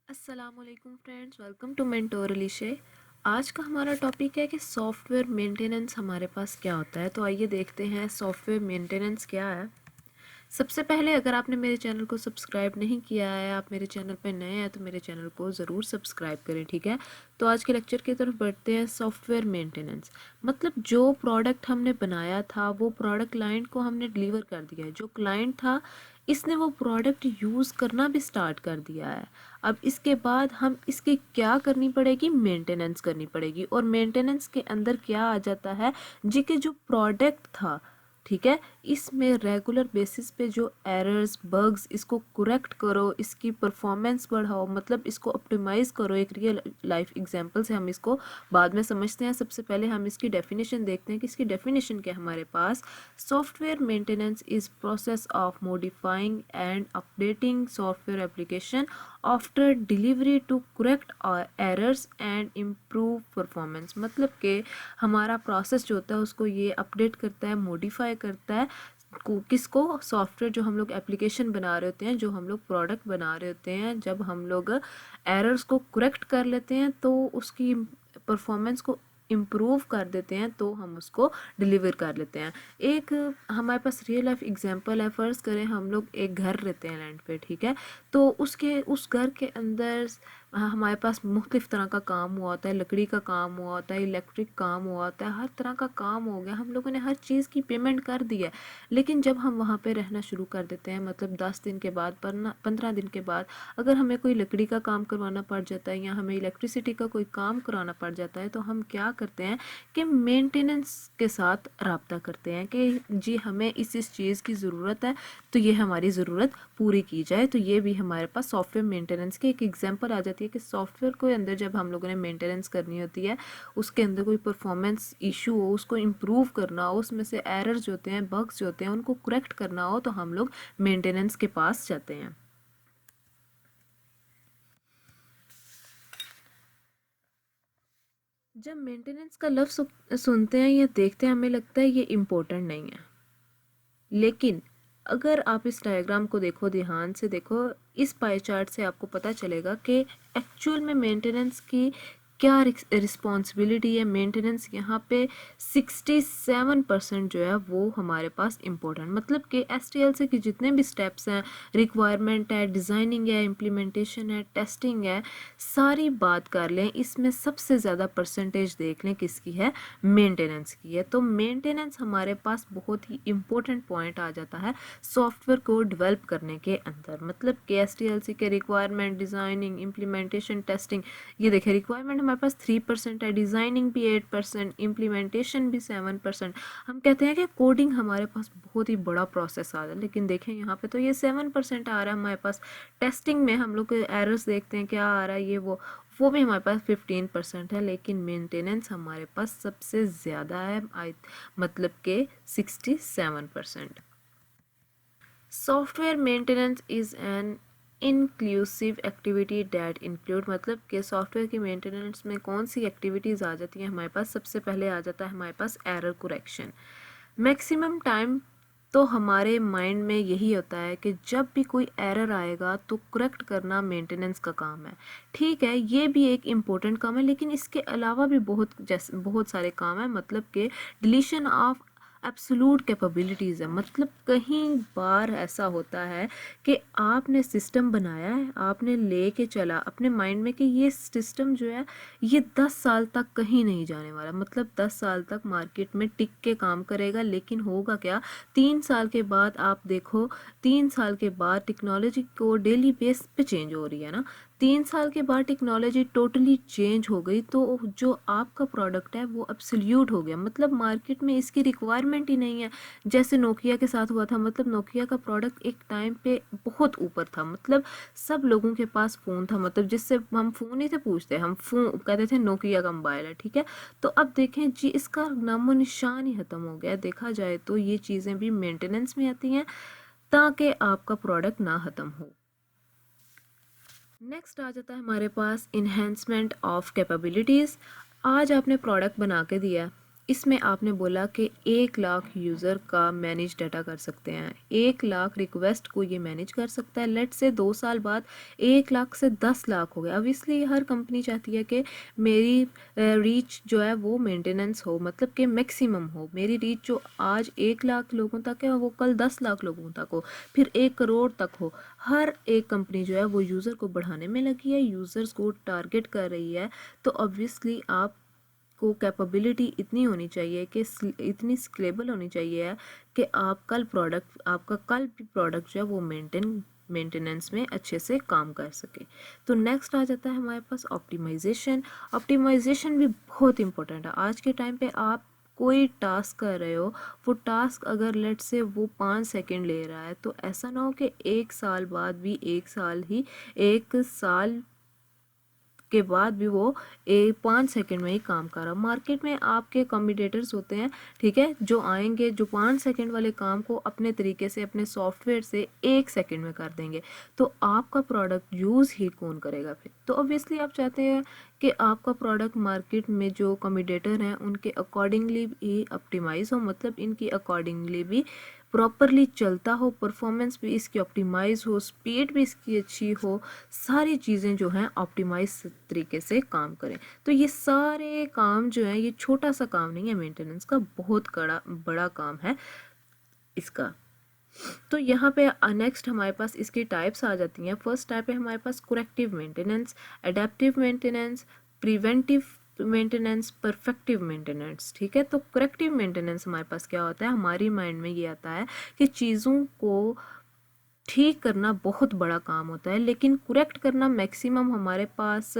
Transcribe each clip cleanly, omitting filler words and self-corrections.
अस्सलामुअलैकुम friends, welcome to mentor अलीशे। आज का हमारा टॉपिक है कि सॉफ्टवेयर मेंटेनेंस हमारे पास क्या होता है। तो आइए देखते हैं सॉफ्टवेयर मेंटेनेंस क्या है। सबसे पहले अगर आपने मेरे चैनल को सब्सक्राइब नहीं किया है, आप मेरे चैनल पर नए हैं तो मेरे चैनल को ज़रूर सब्सक्राइब करें, ठीक है। तो आज के लेक्चर की तरफ बढ़ते हैं। सॉफ्टवेयर मेंटेनेंस मतलब जो प्रोडक्ट हमने बनाया था वो प्रोडक्ट क्लाइंट को हमने डिलीवर कर दिया है। जो क्लाइंट था इसने वो प्रोडक्ट यूज़ करना भी स्टार्ट कर दिया है। अब इसके बाद हम इसकी क्या करनी पड़ेगी, मेंटेनेंस करनी पड़ेगी। और मेंटेनेंस के अंदर क्या आ जाता है जी कि जो प्रोडक्ट था, ठीक है, इसमें रेगुलर बेसिस पे जो एरर्स बग्स इसको करेक्ट करो, इसकी परफॉर्मेंस बढ़ाओ, मतलब इसको ऑप्टिमाइज़ करो। एक रियल लाइफ एग्जांपल से हम इसको बाद में समझते हैं। सबसे पहले हम इसकी डेफिनेशन देखते हैं कि इसकी डेफिनेशन क्या है हमारे पास। Software maintenance is process of modifying and updating software application after delivery to correct errors and improve performance. मतलब कि हमारा प्रोसेस जो होता है उसको ये अपडेट करता है, मॉडिफाई करता है किसको, सॉफ्टवेयर जो हम लोग एप्लीकेशन बना रहे होते हैं, जो हम लोग प्रोडक्ट बना रहे होते हैं। जब हम लोग एरर्स को करेक्ट कर लेते हैं तो उसकी परफॉर्मेंस को इम्प्रूव कर देते हैं, तो हम उसको डिलीवर कर लेते हैं। एक हमारे पास रियल लाइफ एग्जांपल है। फ़र्ज़ करें हम लोग एक घर रहते हैं लैंड पे, ठीक है। तो उस घर के अंदर हमारे पास मुख्तलिफ़ तरह का काम हुआ होता है। लकड़ी का काम हुआ होता है, इलेक्ट्रिक काम हुआ होता है, हर तरह का काम हो गया। हम लोगों ने हर चीज़ की पेमेंट कर दी है। लेकिन जब हम वहाँ पे रहना शुरू कर देते हैं, मतलब 10 दिन के बाद, 15 दिन के बाद, अगर हमें कोई लकड़ी का काम करवाना पड़ जाता है या हमें इलेक्ट्रिसिटी का कोई काम कराना पड़ जाता है, तो हम क्या करते हैं कि मेंटेनेंस के साथ रब्ता करते हैं कि जी हमें इस चीज़ की ज़रूरत है, तो ये हमारी ज़रूरत पूरी की जाए। तो ये भी हमारे पास सॉफ्टवेयर मेंटेनेंस की एक एग्जांपल आ जाती है कि सॉफ्टवेयर के अंदर जब हम लोगों ने मेंटेनेंस करनी होती है, उसके अंदर कोई परफॉर्मेंस इशू हो, उसको इम्प्रूव करना हो, उसमें से एरर्स जो होते हैं, बग्स जो होते हैं, उनको करेक्ट करना हो, तो हम लोग मेंटेनेंस के पास जाते हैं। जब मेंटेनेंस का लफ्ज़ सुनते हैं या देखते हैं, हमें लगता है ये इम्पोर्टेंट नहीं है। लेकिन अगर आप इस डायग्राम को देखो, ध्यान से देखो, इस पाई चार्ट से आपको पता चलेगा कि एक्चुअल में मेंटेनेंस की क्या रिस्पॉन्सिबिलिटी है। मेंटेनेंस यहाँ पे 67% जो है वो हमारे पास इम्पोर्टेंट, मतलब कि STLC के जितने भी स्टेप्स हैं, रिक्वायरमेंट है, डिज़ाइनिंग है, इम्प्लीमेंटेशन है, टेस्टिंग है, सारी बात कर लें, इसमें सबसे ज़्यादा परसेंटेज देख लें किसकी है, मेंटेनेंस की है। तो मेंटेनेंस हमारे पास बहुत ही इम्पोर्टेंट पॉइंट आ जाता है सॉफ्टवेयर को डेवलप करने के अंदर। मतलब कि STLC के रिक्वायरमेंट, डिज़ाइनिंग, इम्प्लीमेंटेशन, टेस्टिंग, ये देखिए रिक्वायरमेंट हमारे पास 3% है, डिज़ाइनिंग भी 8%, इम्प्लीमेंटेशन भी 7%। हम कहते हैं कि कोडिंग हमारे पास बहुत ही बड़ा प्रोसेस आ रहा है, लेकिन देखें यहाँ पे तो ये 7% आ रहा है हमारे पास। टेस्टिंग में हम लोग एरर्स देखते हैं क्या आ रहा है, ये वो भी हमारे पास 15% है। लेकिन मेंटेनेंस हमारे पास सबसे ज़्यादा है, मतलब के 67%। Software maintenance is an inclusive activity that include, मतलब कि सॉफ्टवेयर की मेंटेनेंस में कौन सी एक्टिविटीज़ आ जाती हैं हमारे पास। सबसे पहले आ जाता है हमारे पास एरर करेक्शन। मैक्सिमम टाइम तो हमारे माइंड में यही होता है कि जब भी कोई एरर आएगा तो करेक्ट करना मेंटेनेंस का काम है। ठीक है, ये भी एक इम्पोर्टेंट काम है, लेकिन इसके अलावा भी बहुत सारे काम हैं। मतलब कि डिलीशन ऑफ एब्सोलूट कैपेबिलिटीज़ है। मतलब कहीं बार ऐसा होता है कि आपने सिस्टम बनाया है, आपने लेके चला अपने माइंड में कि ये सिस्टम जो है ये 10 साल तक कहीं नहीं जाने वाला, मतलब 10 साल तक मार्केट में टिक के काम करेगा। लेकिन होगा क्या, 3 साल के बाद आप देखो, 3 साल के बाद टेक्नोलॉजी को डेली बेस पे चेंज हो रही है ना। 3 साल के बाद टेक्नोलॉजी टोटली चेंज हो गई, तो जो आपका प्रोडक्ट है वो एब्सोल्यूट हो गया, मतलब मार्केट में इसकी रिक्वायरमेंट ही नहीं है। जैसे नोकिया के साथ हुआ था, मतलब नोकिया का प्रोडक्ट एक टाइम पे बहुत ऊपर था, मतलब सब लोगों के पास फ़ोन था, मतलब जिससे हम फ़ोन ही थे पूछते, हम फ़ोन कहते थे नोकिया का मोबाइल है, ठीक है। तो अब देखें जी, इसका नामो निशान ही ख़त्म हो गया। देखा जाए तो ये चीज़ें भी मेंटेनेंस में आती हैं ताकि आपका प्रोडक्ट ना ख़त्म हो। नेक्स्ट आ जाता है हमारे पास इन्हेंसमेंट ऑफ कैपेबिलिटीज़। आज आपने प्रोडक्ट बना के दिया है, इसमें आपने बोला कि 1 लाख यूज़र का मैनेज डाटा कर सकते हैं, 1 लाख रिक्वेस्ट को ये मैनेज कर सकता है। लेट से 2 साल बाद 1 लाख से 10 लाख हो गया। अब इसलिए हर कंपनी चाहती है कि मेरी रीच जो है वो मेंटेनेंस हो, मतलब कि मैक्सिमम हो। मेरी रीच जो आज 1 लाख लोगों तक है वो कल 10 लाख लोगों तक हो, फिर 1 करोड़ तक हो। हर एक कंपनी जो है वो यूज़र को बढ़ाने में लगी है, यूज़र्स को टारगेट कर रही है। तो ऑब्वियसली आप को कैपेबिलिटी इतनी होनी चाहिए कि इतनी स्केलेबल होनी चाहिए कि आपका कल भी प्रोडक्ट जो है वो मेंटेनेंस में अच्छे से काम कर सके। तो नेक्स्ट आ जाता है हमारे पास ऑप्टिमाइजेशन। ऑप्टिमाइजेशन भी बहुत इंपॉर्टेंट है आज के टाइम पे। आप कोई टास्क कर रहे हो, वो टास्क अगर लेट से वो 5 सेकंड ले रहा है, तो ऐसा ना हो कि 1 साल बाद भी 1 साल के बाद भी वो 5 सेकंड में ही काम कर रहा। मार्केट में आपके कॉम्पिटिटर्स होते हैं, ठीक है, जो आएंगे, जो 5 सेकंड वाले काम को अपने तरीके से अपने सॉफ्टवेयर से 1 सेकंड में कर देंगे। तो आपका प्रोडक्ट यूज़ ही कौन करेगा फिर? तो ऑब्वियसली आप चाहते हैं कि आपका प्रोडक्ट मार्केट में जो कॉम्पिटिटर हैं उनके अकॉर्डिंगली भी ऑप्टिमाइज हो, मतलब इनकी अकॉर्डिंगली भी प्रॉपरली चलता हो, परफॉर्मेंस भी इसकी ऑप्टिमाइज हो, स्पीड भी इसकी अच्छी हो, सारी चीज़ें जो हैं ऑप्टिमाइज तरीके से काम करें। तो ये सारे काम जो हैं, ये छोटा सा काम नहीं है मेंटेनेंस का, बहुत बड़ा काम है इसका। तो यहाँ पे नेक्स्ट हमारे पास इसकी टाइप्स आ जाती हैं। फर्स्ट टाइप है हमारे पास corrective maintenance, adaptive maintenance, preventive maintenance, perfective maintenance. ठीक है, तो करेक्टिव मेंटेनेंस हमारे पास क्या होता है? हमारी माइंड में ये आता है कि चीज़ों को ठीक करना बहुत बड़ा काम होता है, लेकिन करेक्ट करना मैक्सिमम हमारे पास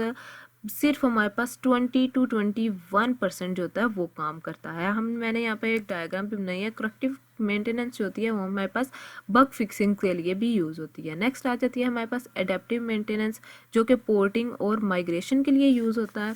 सिर्फ हमारे पास 20 to 21% जो होता है वो काम करता है। मैंने यहाँ पे एक डायग्राम भी बनाई है। करेक्टिव मेंटेनेंस जो होती है वो हमारे पास बग फिक्सिंग के लिए भी यूज़ होती है। नेक्स्ट आ जाती है हमारे पास एडेप्टिव मेंटेनेंस, जो कि पोर्टिंग और माइग्रेशन के लिए यूज़ होता है,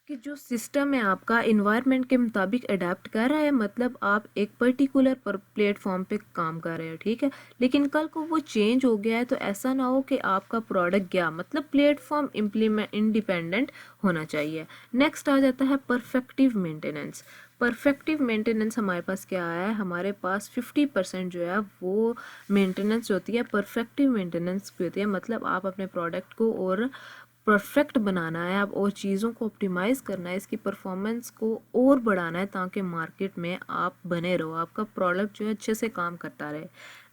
कि जो सिस्टम है आपका इन्वायरमेंट के मुताबिक अडेप्ट कर रहा है। मतलब आप एक पर्टिकुलर प्लेटफॉर्म पे काम कर रहे हो, ठीक है, लेकिन कल को वो चेंज हो गया है, तो ऐसा ना हो कि आपका प्रोडक्ट गया, मतलब प्लेटफॉर्म इंडिपेंडेंट होना चाहिए। नेक्स्ट आ जाता है परफेक्टिव मेंटेनेंस। परफेक्टिव मेंटेनेंस हमारे पास क्या है? हमारे पास 50% जो है वो मेंटेनेंस होती है परफेक्टिव मेंटेनेंस की होती है। मतलब आप अपने प्रोडक्ट को और परफेक्ट बनाना है, आप और चीज़ों को ऑप्टिमाइज़ करना है, इसकी परफॉर्मेंस को और बढ़ाना है, ताकि मार्केट में आप बने रहो, आपका प्रोडक्ट जो है अच्छे से काम करता रहे।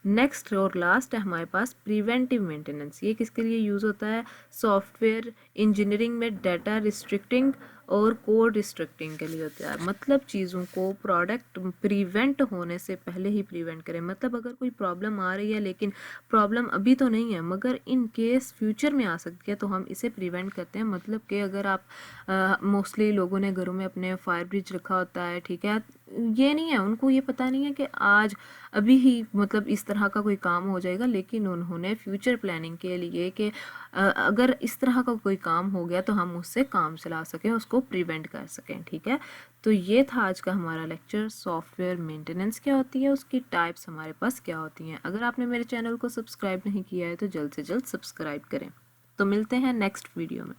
नेक्स्ट और लास्ट है हमारे पास प्रिवेंटिव मेंटेनेंस। ये किसके लिए यूज़ होता है? सॉफ्टवेयर इंजीनियरिंग में डाटा रिस्ट्रिक्टिंग और कोड रिस्ट्रिक्टिंग के लिए होता है। मतलब चीज़ों को प्रोडक्ट प्रिवेंट होने से पहले ही प्रिवेंट करें। मतलब अगर कोई प्रॉब्लम आ रही है, लेकिन प्रॉब्लम अभी तो नहीं है, मगर इन केस फ्यूचर में आ सकती है, तो हम इसे प्रिवेंट करते हैं। मतलब कि अगर आप मोस्टली लोगों ने घरों में अपने फायर ब्रिज रखा होता है, ठीक है, ये नहीं है, उनको ये पता नहीं है कि आज अभी ही मतलब इस तरह का कोई काम हो जाएगा, लेकिन उन्होंने फ्यूचर प्लानिंग के लिए कि अगर इस तरह का कोई काम हो गया तो हम उससे काम चला सकें, उसको प्रिवेंट कर सकें। ठीक है, तो ये था आज का हमारा लेक्चर। सॉफ्टवेयर मेंटेनेंस क्या होती है, उसकी टाइप्स हमारे पास क्या होती हैं। अगर आपने मेरे चैनल को सब्सक्राइब नहीं किया है तो जल्द से जल्द सब्सक्राइब करें। तो मिलते हैं नेक्स्ट वीडियो में।